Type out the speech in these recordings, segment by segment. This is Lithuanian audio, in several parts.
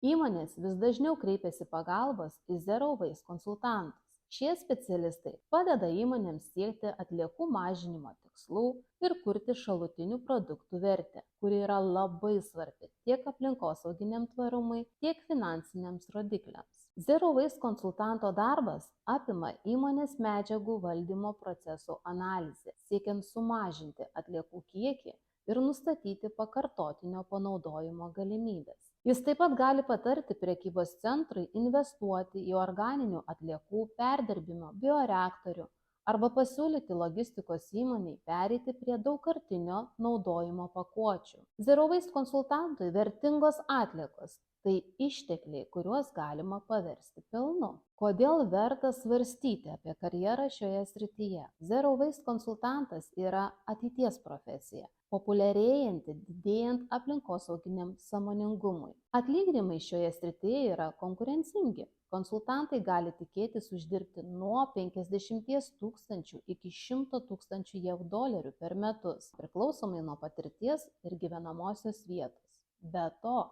Įmonės vis dažniau kreipiasi pagalbos į Zero Waste konsultantus. Šie specialistai padeda įmonėms siekti atliekų mažinimo tikslų ir kurti šalutinių produktų vertę, kuri yra labai svarbi tiek aplinkosauginiam tvarumui, tiek finansiniams rodikliams. Zero Waste konsultanto darbas apima įmonės medžiagų valdymo procesų analizę, siekiant sumažinti atliekų kiekį ir nustatyti pakartotinio panaudojimo galimybes. Jis taip pat gali patarti prekybos centrui investuoti į organinių atliekų perdirbimo bioreaktorių arba pasiūlyti logistikos įmonei pereiti prie daugkartinio naudojimo pakuočių. Zero Waste konsultantui vertingos atliekos – tai ištekliai, kuriuos galima paversti pelnu. Kodėl verta svarstyti apie karjerą šioje srityje? Zero Waste konsultantas yra ateities profesija, populiarėjanti didėjant aplinkosauginiam sąmoningumui. Atlyginimai šioje srityje yra konkurencingi. Konsultantai gali tikėtis uždirbti nuo 50 000 iki 100 000 JAV per metus, priklausomai nuo patirties ir gyvenamosios vietos. Be to,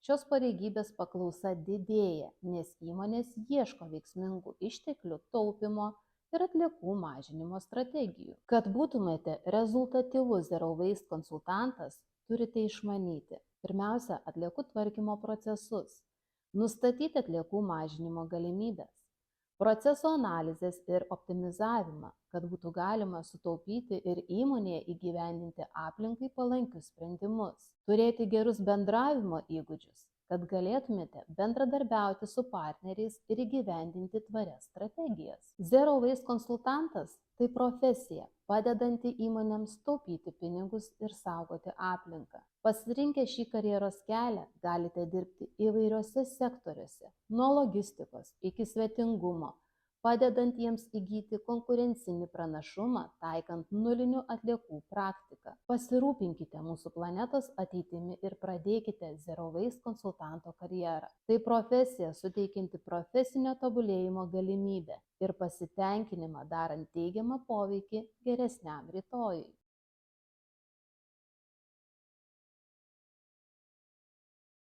šios pareigybės paklausa didėja, nes įmonės ieško veiksmingų išteklių taupymo ir atliekų mažinimo strategijų. Kad būtumėte rezultatyvus Zero Waste konsultantas, turite išmanyti pirmiausia atliekų tvarkymo procesus, nustatyti atliekų mažinimo galimybes, proceso analizės ir optimizavimą, kad būtų galima sutaupyti ir įmonėje įgyvendinti aplinkai palankius sprendimus, turėti gerus bendravimo įgūdžius, kad galėtumėte bendradarbiauti su partneriais ir įgyvendinti tvarias strategijas. Zero Waste konsultantas – tai profesija, padedanti įmonėms taupyti pinigus ir saugoti aplinką. Pasirinkę šį karjeros kelią, galite dirbti įvairiuose sektoriuose, nuo logistikos iki svetingumo, padedant jiems įgyti konkurencinį pranašumą, taikant nulinių atliekų praktiką. Pasirūpinkite mūsų planetos ateitimi ir pradėkite Zero Waste konsultanto karjerą. Tai profesija suteikianti profesinio tobulėjimo galimybę ir pasitenkinimą darant teigiamą poveikį geresniam rytojui.